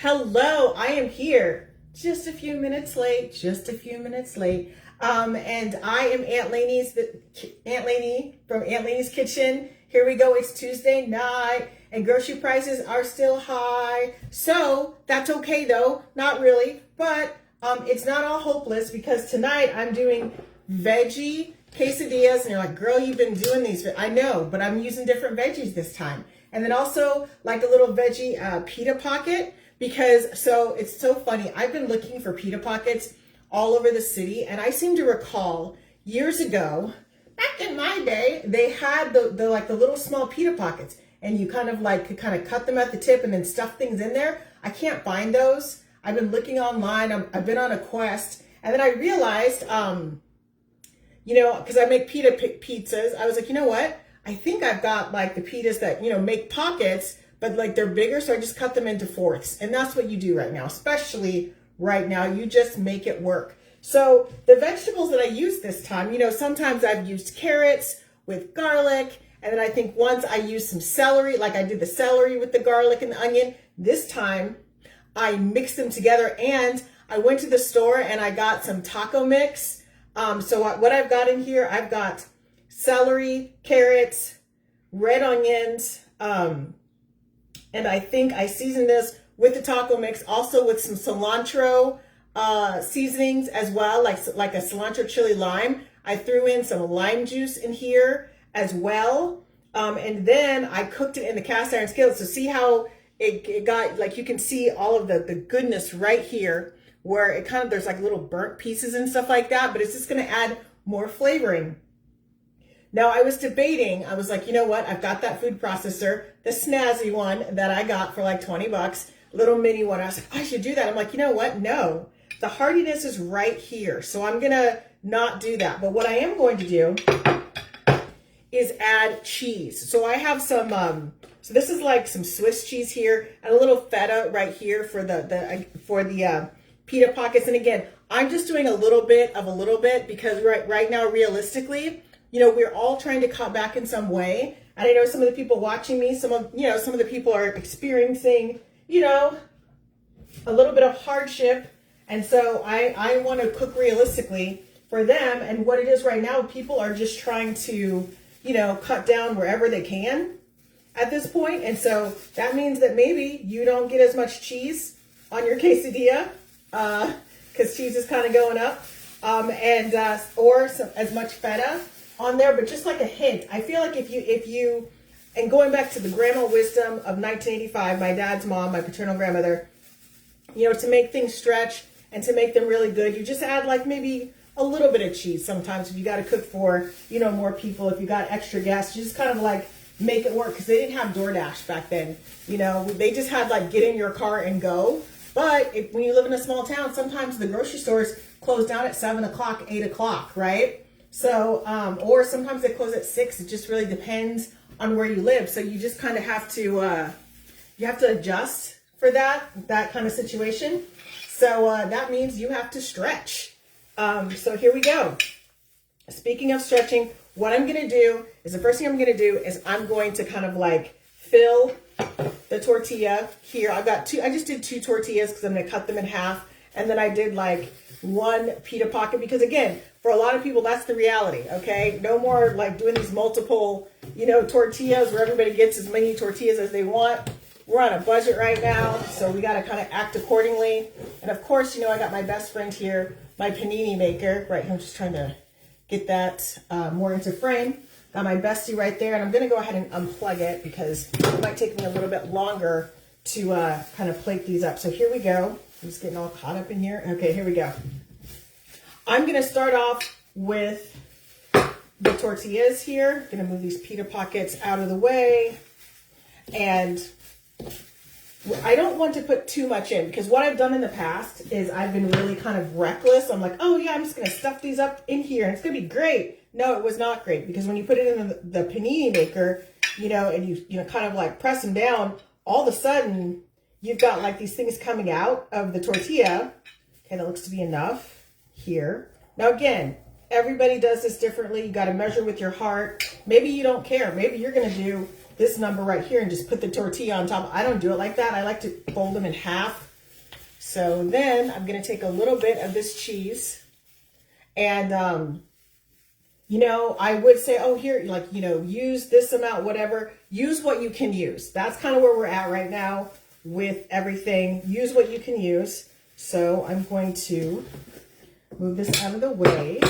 Hello, I am here. Just a few minutes late, and I am Aunt Laney from Aunt Laney's Kitchen. Here we go, it's Tuesday night and grocery prices are still high. So that's okay though, not really, but it's not all hopeless because tonight I'm doing veggie quesadillas and you're like, girl, you've been doing these. I know, but I'm using different veggies this time. And then also like a little veggie pita pocket. So it's so funny. I've been looking for pita pockets all over the city, and I seem to recall years ago, back in my day, they had the little small pita pockets, and you kind of cut them at the tip and then stuff things in there. I can't find those. I've been looking online. I've been on a quest, and then I realized, because I make pizzas, I was like, you know what? I think I've got like the pitas that make pockets, but like they're bigger, so I just cut them into fourths. And that's what you do right now, especially right now, you just make it work. So the vegetables that I use this time, sometimes I've used carrots with garlic, and then I think once I used some celery, like I did the celery with the garlic and the onion. This time I mixed them together, and I went to the store and I got some taco mix. What I've got in here, I've got celery, carrots, red onions, and I think I seasoned this with the taco mix, also with some cilantro seasonings as well, like a cilantro chili lime. I threw in some lime juice in here as well. And then I cooked it in the cast iron skillet. So see how it got, like you can see all of the goodness right here where it there's like little burnt pieces and stuff like that, but it's just gonna add more flavoring. Now I was debating, I was like, you know what? I've got that food processor, the snazzy one that I got for like 20 bucks, little mini one. I was like, I should do that. I'm like, you know what? No, the hardiness is right here. So I'm gonna not do that. But what I am going to do is add cheese. So I have some, so this is like some Swiss cheese here and a little feta right here for the pita pockets. And again, I'm just doing a little bit because right now, realistically, we're all trying to cut back in some way. And I know some of the people watching me, some of the people are experiencing, a little bit of hardship. And so I want to cook realistically for them. And what it is right now, people are just trying to, cut down wherever they can at this point. And so that means that maybe you don't get as much cheese on your quesadilla, because cheese is kind of going up, or as much feta on there, but just like a hint. I feel like if you, and going back to the grandma wisdom of 1985, my dad's mom, my paternal grandmother, to make things stretch and to make them really good, you just add like maybe a little bit of cheese sometimes if you got to cook for, more people, if you got extra gas, you just kind of like make it work, because they didn't have DoorDash back then. They just had like get in your car and go. But when you live in a small town, sometimes the grocery stores close down at 7 o'clock, 8 o'clock, right? So, or sometimes they close at 6. It just really depends on where you live. So you just kind of have to, adjust for that kind of situation. So that means you have to stretch. So here we go. Speaking of stretching, what I'm going to do is the first thing I'm going to do is I'm going to kind of like fill the tortilla here. I just did 2 tortillas because I'm going to cut them in half. And then I did like 1 pita pocket, because again, for a lot of people, that's the reality, okay? No more like doing these multiple, tortillas where everybody gets as many tortillas as they want. We're on a budget right now, so we got to kind of act accordingly. And of course, I got my best friend here, my panini maker, right here. I'm just trying to get that more into frame. Got my bestie right there, and I'm going to go ahead and unplug it because it might take me a little bit longer to kind of plate these up. So here we go. I'm just getting all caught up in here. Okay, here we go. I'm going to start off with the tortillas here. I'm going to move these pita pockets out of the way. And I don't want to put too much in, because what I've done in the past is I've been really kind of reckless. I'm like, oh yeah, I'm just going to stuff these up in here and it's going to be great. No, it was not great, because when you put it in the panini maker, and you kind of like press them down, all of a sudden you've got like these things coming out of the tortilla. Okay, that looks to be enough here. Now again, everybody does this differently. You got to measure with your heart. Maybe you don't care. Maybe you're going to do this number right here and just put the tortilla on top. I don't do it like that. I like to fold them in half So then I'm going to take a little bit of this cheese and, you know, I would say, oh, here, like, you know, use this amount, whatever, use what you can use. That's kind of where we're at right now with everything. Use what you can use. So I'm going to move this out of the way,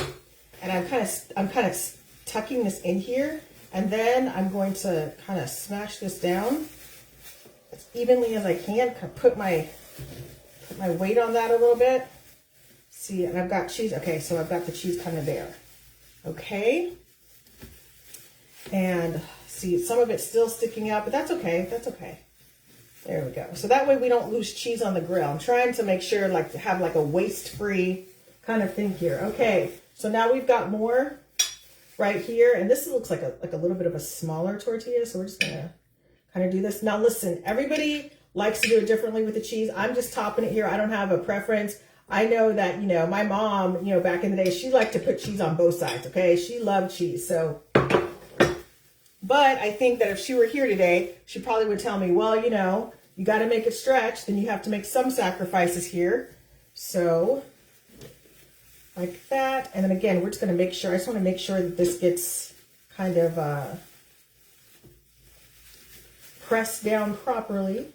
and I'm kind of tucking this in here, and then I'm going to kind of smash this down as evenly as I can. Put my weight on that a little bit. See, and I've got cheese. Okay, so I've got the cheese kind of there. Okay, and see, some of it's still sticking out, but that's okay. That's okay. There we go. So that way we don't lose cheese on the grill. I'm trying to make sure, like, to have like a waste-free kind of thing here. Okay, so now we've got more right here, and this looks like a little bit of a smaller tortilla, so we're just gonna kind of do this. Now listen, everybody likes to do it differently with the cheese. I'm just topping it here. I don't have a preference. I know that, you know, my mom, you know, back in the day, she liked to put cheese on both sides, okay? She loved cheese, so. But I think that if she were here today, she probably would tell me, well, you know, you got to make it stretch, then you have to make some sacrifices here. So, like that. And then again, we're just going to make sure, I just want to make sure that this gets kind of pressed down properly.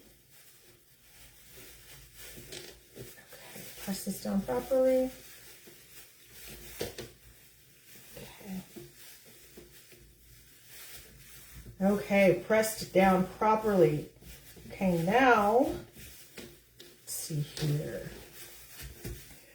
Press this down properly. Okay, pressed down properly. Okay, now, let's see here.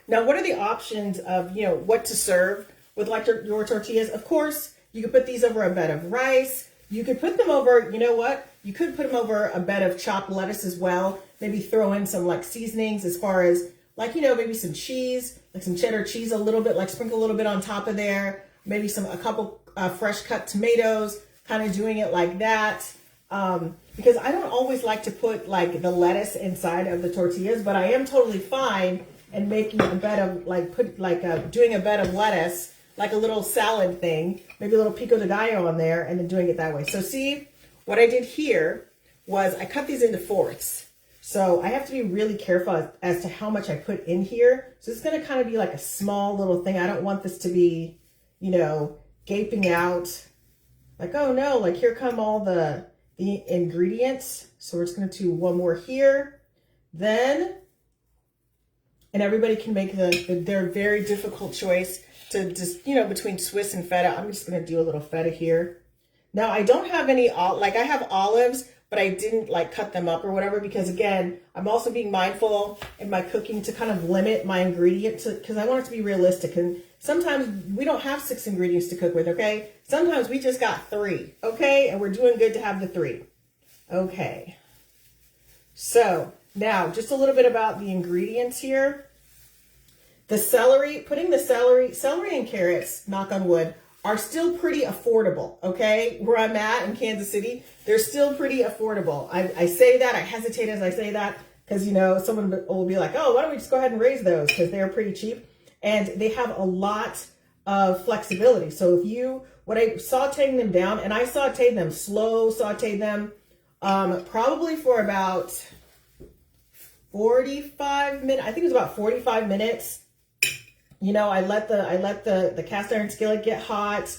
Now, what are the options of, you know, what to serve with like your tortillas? Of course, you could put these over a bed of rice. You could put them over, you know what? You could put them over a bed of chopped lettuce as well. Maybe throw in some like seasonings as far as, like, you know, maybe some cheese, like some cheddar cheese a little bit, like sprinkle a little bit on top of there. Maybe a couple fresh cut tomatoes, kind of doing it like that. Because I don't always like to put like the lettuce inside of the tortillas, but I am totally fine in making a bed of doing a bed of lettuce, like a little salad thing, maybe a little pico de gallo on there, and then doing it that way. So see, what I did here was I cut these into fourths. So I have to be really careful as to how much I put in here. So it's going to kind of be like a small little thing. I don't want this to be, you know, gaping out like, oh no, like here come all the ingredients. So we're just going to do one more here. Then, and everybody can make their very difficult choice to just, you know, between Swiss and feta. I'm just going to do a little feta here. Now I don't have any, like I have olives, but I didn't like cut them up or whatever, because again, I'm also being mindful in my cooking to kind of limit my ingredients because I want it to be realistic. And sometimes we don't have 6 ingredients to cook with, okay? Sometimes we just got 3, okay? And we're doing good to have the 3. Okay. So now just a little bit about the ingredients here. The celery, putting the celery and carrots, knock on wood, are still pretty affordable, okay? Where I'm at in Kansas City, they're still pretty affordable. I say that, I hesitate as I say that, because, you know, someone will be like, oh, why don't we just go ahead and raise those, because they're pretty cheap. And they have a lot of flexibility. So if you, when I sauteing them down, and I sauteed them, slow sauteed them, probably for about 45 minutes, I think it was about 45 minutes. You know, I let the cast iron skillet get hot,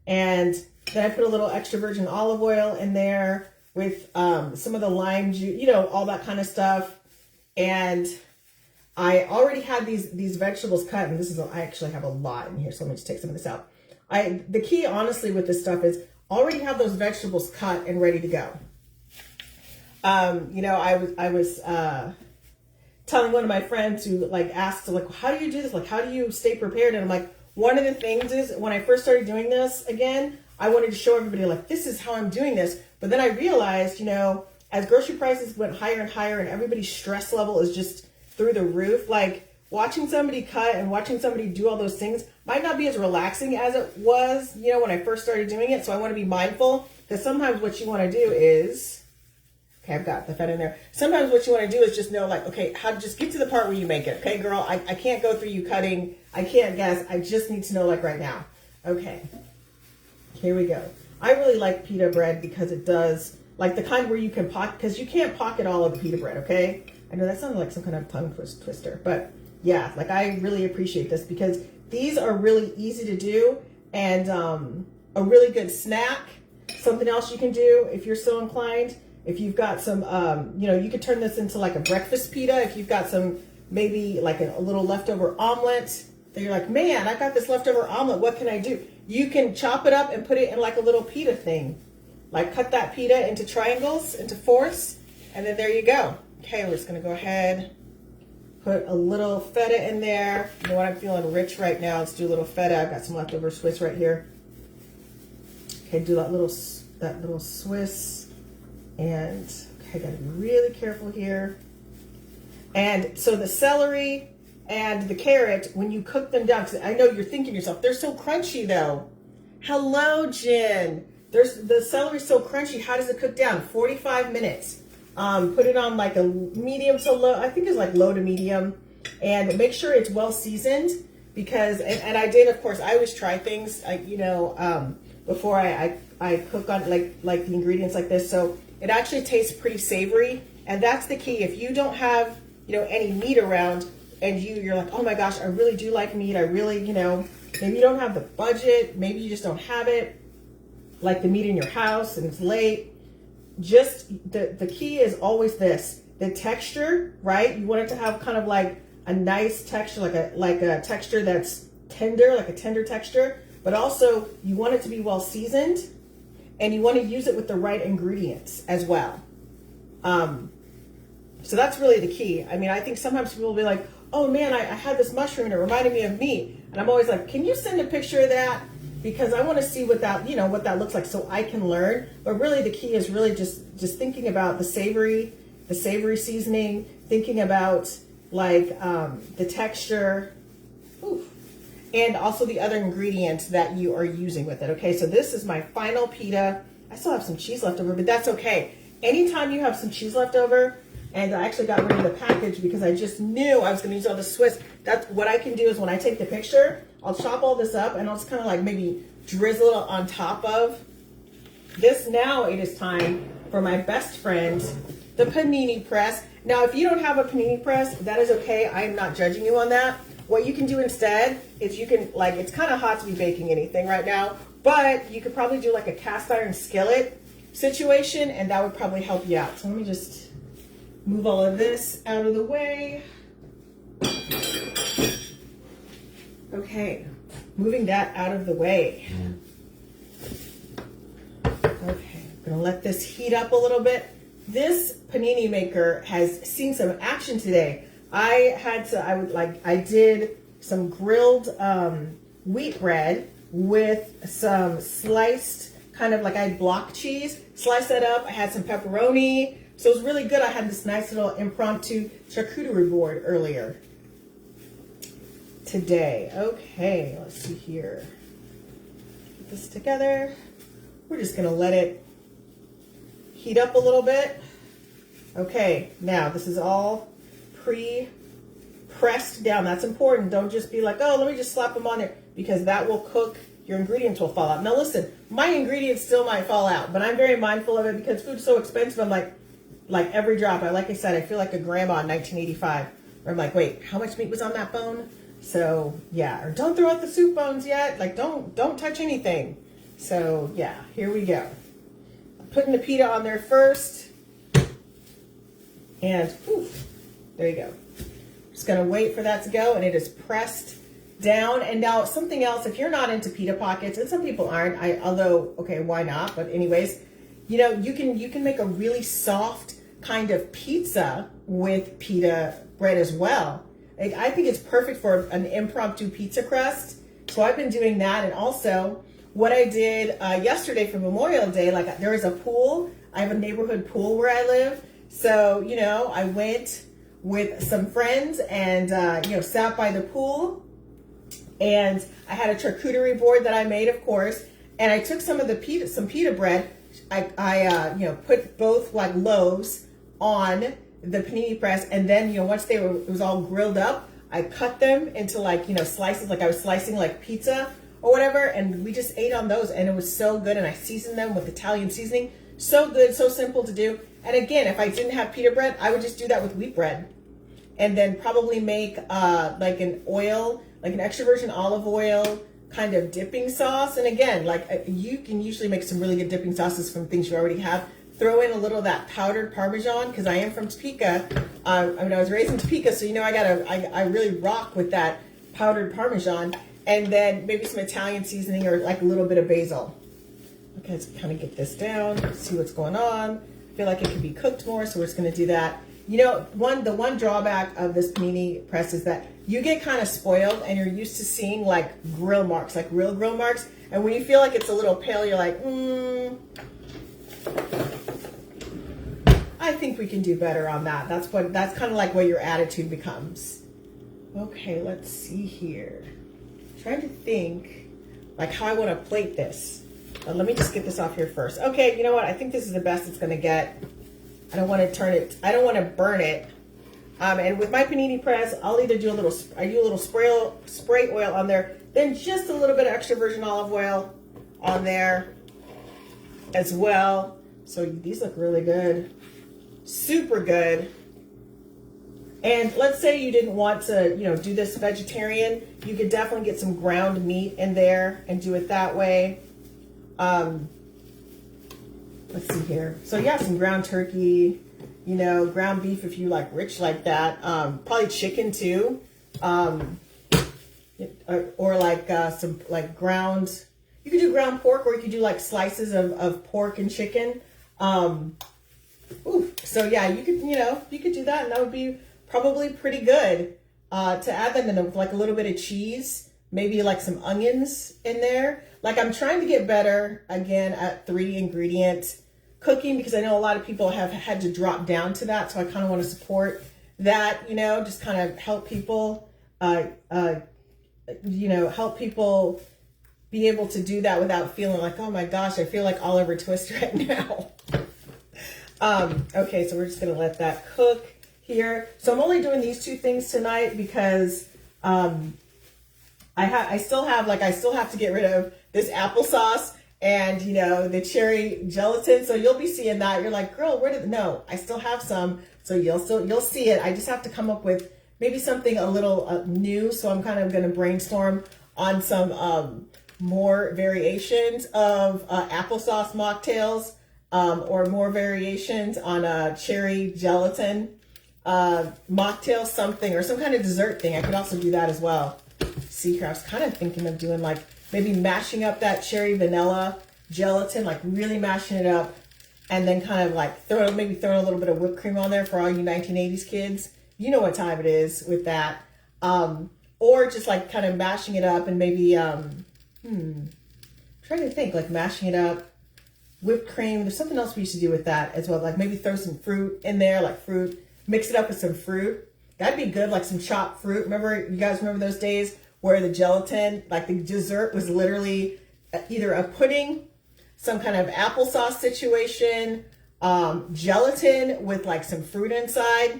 and then I put a little extra virgin olive oil in there with some of the lime juice, you know, all that kind of stuff. And I already had these vegetables cut, and I actually have a lot in here, so let me just take some of this out. The key, honestly, with this stuff is already have those vegetables cut and ready to go. You know, I was telling one of my friends who like asked, like, how do you do this? Like, how do you stay prepared? And I'm like, one of the things is when I first started doing this again, I wanted to show everybody like, this is how I'm doing this. But then I realized, you know, as grocery prices went higher and higher and everybody's stress level is just through the roof, like watching somebody cut and watching somebody do all those things might not be as relaxing as it was, you know, when I first started doing it. So I want to be mindful, because sometimes what you want to do is, okay, I've got the feta in there. Sometimes what you want to do is just know, like, okay, how to just get to the part where you make it. Okay, girl, I can't go through you cutting. I can't guess. I just need to know, like, right now. Okay, here we go. I really like pita bread because it does, like, the kind where you can pocket, because you can't pocket all of the pita bread, okay? I know that sounded like some kind of tongue twister, but yeah, like I really appreciate this because these are really easy to do and a really good snack. Something else you can do if you're so inclined, if you've got some, you know, you could turn this into like a breakfast pita. If you've got some, maybe like a little leftover omelet that you're like, man, I got this leftover omelet. What can I do? You can chop it up and put it in like a little pita thing. Like cut that pita into triangles, into fourths, and then there you go. Okay, we're just gonna go ahead, put a little feta in there. You know what, I'm feeling rich right now. Let's do a little feta. I've got some leftover Swiss right here. Okay, do that little Swiss, and okay, gotta be really careful here. And so the celery and the carrot, when you cook them down, because I know you're thinking to yourself, they're so crunchy though. Hello, Jen. The celery's so crunchy. How does it cook down? 45 minutes. Put it on like a medium to low. I think it's like low to medium, and make sure it's well seasoned because. And I did, of course. I always try things, you know, before I cook on like the ingredients like this. So it actually tastes pretty savory, and that's the key. If you don't have, you know, any meat around, and you're like, oh my gosh, I really do like meat. I really, you know, maybe you don't have the budget. Maybe you just don't have it. Like the meat in your house and it's late. Just the key is always this, the texture, right? You want it to have kind of like a nice texture, like a texture that's tender, like a tender texture, but also you want it to be well seasoned and you want to use it with the right ingredients as well. So that's really the key. I mean, I think sometimes people will be like, oh man, I had this mushroom and it reminded me of meat. And I'm always like, can you send a picture of that? Because I want to see what that, you know, what that looks like so I can learn. But really the key is really just thinking about the savory seasoning, thinking about like the texture, and also the other ingredients that you are using with it. Okay, so this is my final pita. I still have some cheese left over, but that's okay. Anytime you have some cheese left over, and I actually got rid of the package because I just knew I was going to use all the Swiss. That's what I can do is when I take the picture, I'll chop all this up and I'll just kind of like maybe drizzle it on top of this. Now it is time for my best friend, the panini press. Now, if you don't have a panini press, that is okay. I'm not judging you on that. What you can do instead is you can, like, it's kind of hot to be baking anything right now, but you could probably do like a cast iron skillet situation and that would probably help you out. So let me just move all of this out of the way. Okay, moving that out of the way. Okay, I'm gonna let this heat up a little bit. This panini maker has seen some action today. I did some grilled wheat bread with some sliced, kind of like I had block cheese, sliced that up. I had some pepperoni. So it was really good. I had this nice little impromptu charcuterie board earlier today. Okay, let's see here. Put this together. We're just gonna let it heat up a little bit. Okay, now this is all pre-pressed down. That's important. Don't just be like, oh, let me just slap them on there, because that will cook. Your ingredients will fall out. Now listen, my ingredients still might fall out, but I'm very mindful of it because food's so expensive. I'm like every drop. Like I said, I feel like a grandma in 1985. Where I'm like, wait, how much meat was on that bone? So yeah, or don't throw out the soup bones yet. Like don't touch anything. So yeah, here we go. I'm putting the pita on there first, and there you go. Just gonna wait for that to go, and it is pressed down. And now something else, if you're not into pita pockets, and some people aren't, although okay, why not? But anyways, you know, you can make a really soft kind of pizza with pita bread as well. Like, I think it's perfect for an impromptu pizza crust. So I've been doing that. And also what I did yesterday for Memorial Day, like there is a pool. I have a neighborhood pool where I live. So, you know, I went with some friends and, you know, sat by the pool, and I had a charcuterie board that I made, of course. And I took some of the pita bread. I you know, put both like loaves on the panini press, and then, you know, once it was all grilled up, I cut them into like, you know, slices, like I was slicing like pizza or whatever, and we just ate on those, and it was so good. And I seasoned them with Italian seasoning. So good, so simple to do. And again, if I didn't have pita bread, I would just do that with wheat bread. And then probably make like an oil, like an extra virgin olive oil kind of dipping sauce. And again, like you can usually make some really good dipping sauces from things you already have. Throw in a little of that powdered Parmesan, because I am from Topeka. I mean, I was raised in Topeka, so you know I really rock with that powdered Parmesan. And then maybe some Italian seasoning or like a little bit of basil. Okay, let's kind of get this down, see what's going on. I feel like it could be cooked more, so we're just going to do that. You know, the one drawback of this panini press is that you get kind of spoiled and you're used to seeing like grill marks, like real grill marks. And when you feel like it's a little pale, you're like, I think we can do better on that. That's kind of like what your attitude becomes. Okay, let's see here. I'm trying to think like how I want to plate this. Let me just get this off here first. Okay, you know what? I think this is the best it's going to get. I don't want to turn it. I don't want to burn it. And with my panini press, I'll either do a little spray oil on there, then just a little bit of extra virgin olive oil on there as well. So these look really good. Super good. And let's say you didn't want to, you know, do this vegetarian, you could definitely get some ground meat in there and do it that way. Let's see here. So yeah, some ground turkey, you know, ground beef if you like rich like that. Probably chicken too. Or like some like ground, you could do ground pork, or you could do like slices of pork and chicken. So yeah, you could do that, and that would be probably pretty good. To add them in with like a little bit of cheese, maybe like some onions in there. Like I'm trying to get better again at 3 ingredient cooking, because I know a lot of people have had to drop down to that. So I kind of want to support that, you know, just kind of help people, help people be able to do that without feeling like, oh my gosh, I feel like Oliver Twist right now. Okay, so we're just going to let that cook here. So I'm only doing these 2 things tonight because I still have to get rid of this applesauce and, you know, the cherry gelatin. So you'll be seeing that. You're like, girl, no, I still have some. So you'll see it. I just have to come up with maybe something a little new. So I'm kind of going to brainstorm on some more variations of applesauce mocktails, or more variations on a cherry gelatin mocktail, something, or some kind of dessert thing. I could also do that as well. See here, I was kind of thinking of doing like maybe mashing up that cherry vanilla gelatin, like really mashing it up, and then kind of like throwing a little bit of whipped cream on there for all you 1980s kids. You know what time it is with that. Or just like kind of mashing it up and maybe, trying to think, like mashing it up, whipped cream. There's something else we used to do with that as well. Like maybe throw some fruit in there, like fruit, mix it up with some fruit. That'd be good, like some chopped fruit. You guys remember those days where the gelatin, like the dessert was literally either a pudding, some kind of applesauce situation, gelatin with like some fruit inside,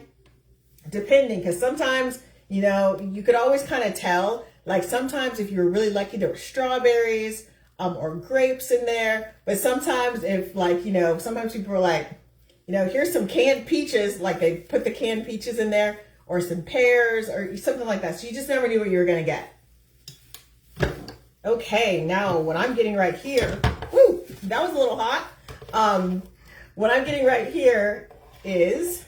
depending, because sometimes, you know, you could always kind of tell, like sometimes if you were really lucky, there were strawberries or grapes in there. But sometimes if like, you know, sometimes people are like, you know, here's some canned peaches, like they put the canned peaches in there, or some pears or something like that. So you just never knew what you were going to get. Okay, now what I'm getting right here, woo, that was a little hot. What I'm getting right here is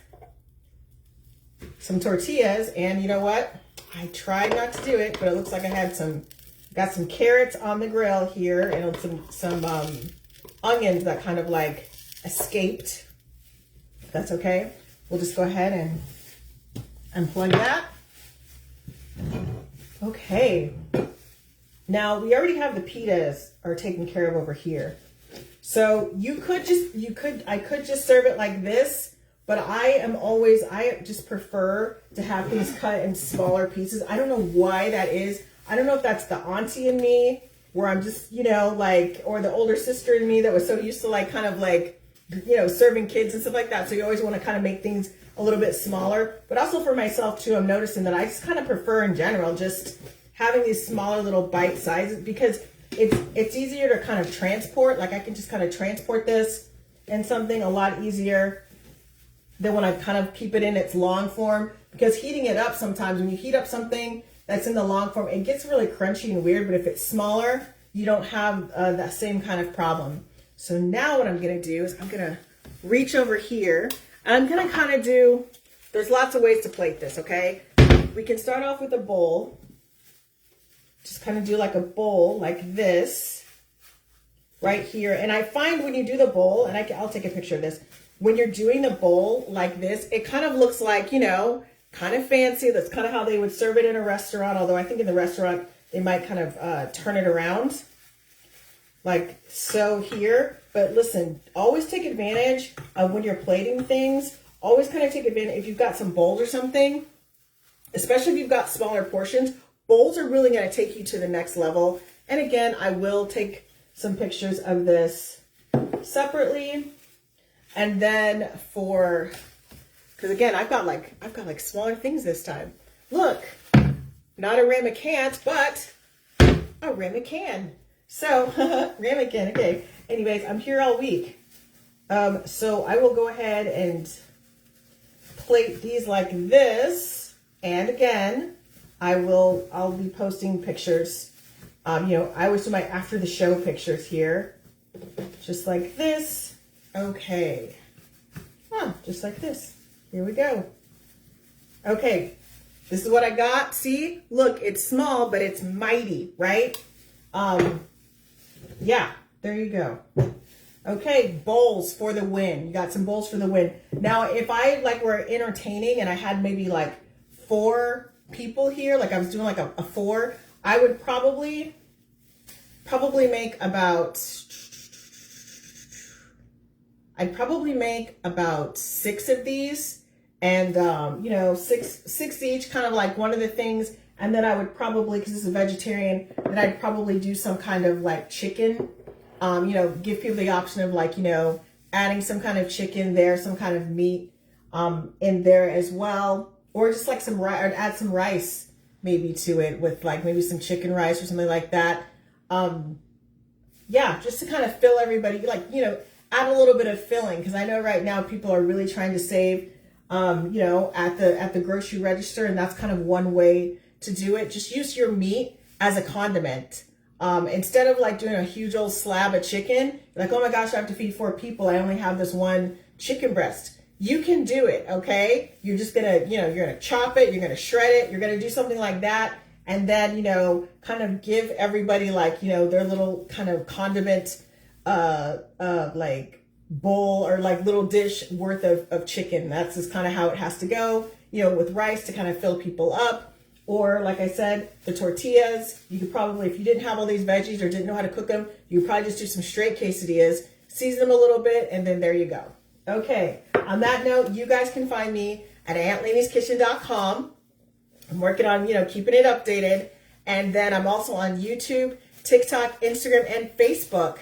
some tortillas, and you know what? I tried not to do it, but it looks like I got some carrots on the grill here, and some onions that kind of like escaped. That's okay. We'll just go ahead and unplug that. Okay. Now we already have the pitas are taken care of over here. So I could just serve it like this, but I just prefer to have things cut in smaller pieces. I don't know why that is. I don't know if that's the auntie in me, where I'm just, you know, like, or the older sister in me that was so used to like kind of like, you know, serving kids and stuff like that. So you always want to kind of make things a little bit smaller, but also for myself too, I'm noticing that I just kind of prefer in general just having these smaller little bite sizes, because it's easier to kind of transport. Like I can just kind of transport this in something a lot easier Then when I kind of keep it in its long form, because heating it up sometimes, when you heat up something that's in the long form, it gets really crunchy and weird, but if it's smaller, you don't have that same kind of problem. So now what I'm gonna do is I'm gonna reach over here, and I'm gonna kind of do, there's lots of ways to plate this, okay? We can start off with a bowl. Just kind of do like a bowl like this right here. And I find when you do the bowl, and I'll take a picture of this. When you're doing the bowl like this, it kind of looks like, you know, kind of fancy. That's kind of how they would serve it in a restaurant. Although I think in the restaurant, they might kind of turn it around like so here. But listen, always take advantage of when you're plating things. Always kind of take advantage if you've got some bowls or something, especially if you've got smaller portions. Bowls are really going to take you to the next level. And again, I will take some pictures of this separately. And then because again, I've got like smaller things this time. Look, not a ramequin, but a ramequin. So ramequin, okay. Anyways, I'm here all week. So I will go ahead and plate these like this. And again, I'll be posting pictures. You know, I always do my after the show pictures here. Just like this. Okay. Just like this. Here we go. Okay. This is what I got. See? Look, it's small, but it's mighty, right? Yeah, there you go. Okay, bowls for the win. You got some bowls for the win. Now, if I were entertaining and I had maybe like 4 people here, like I was doing like a 4, I would probably make about, I'd probably make about 6 of these, and you know, six each, kind of like one of the things. And then I would probably, because this is a vegetarian, then I'd probably do some kind of like chicken. You know, give people the option of like, you know, adding some kind of chicken there, some kind of meat in there as well, or just like some rice, or add some rice maybe to it with like maybe some chicken rice or something like that. Yeah, just to kind of fill everybody, like, you know, add a little bit of filling, because I know right now people are really trying to save, you know, at the grocery register, and that's kind of one way to do it. Just use your meat as a condiment. Instead of like doing a huge old slab of chicken, like, oh my gosh, I have to feed 4 people, I only have this one chicken breast. You can do it, okay? You're just gonna, you know, you're gonna chop it, you're gonna shred it, you're gonna do something like that, and then, you know, kind of give everybody like, you know, their little kind of condiment, like bowl or like little dish worth of chicken. That's just kind of how it has to go, you know, with rice to kind of fill people up. Or like I said, the tortillas, you could probably, if you didn't have all these veggies or didn't know how to cook them, you could probably just do some straight quesadillas, season them a little bit, and then there you go. Okay, on that note, you guys can find me at AuntLanie'sKitchen.com. I'm working on, you know, keeping it updated. And then I'm also on YouTube, TikTok, Instagram, and Facebook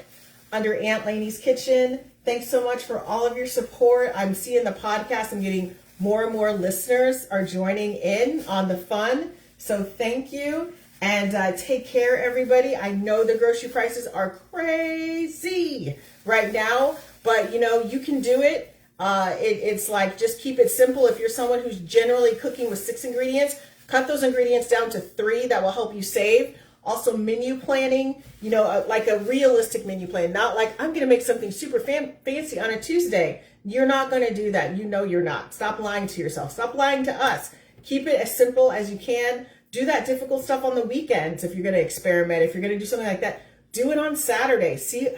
under Aunt Lanie's Kitchen. Thanks so much for all of your support. I'm seeing the podcast. I'm getting more and more listeners are joining in on the fun. So thank you, and take care, everybody. I know the grocery prices are crazy right now, but you know, you can do it. It's like, just keep it simple. If you're someone who's generally cooking with 6 ingredients, cut those ingredients down to 3. That will help you save. Also, menu planning, you know, like a realistic menu plan, not like I'm going to make something super fancy on a Tuesday. You're not going to do that. You know you're not. Stop lying to yourself. Stop lying to us. Keep it as simple as you can. Do that difficult stuff on the weekends if you're going to experiment. If you're going to do something like that, do it on Saturday. See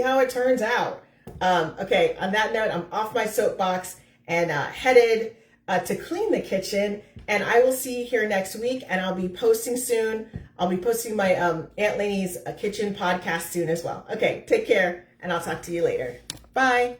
how it turns out. Okay, on that note, I'm off my soapbox and headed to clean the kitchen. And I will see you here next week, and I'll be posting soon. I'll be posting my Aunt Lanie's Kitchen podcast soon as well. Okay, take care, and I'll talk to you later. Bye.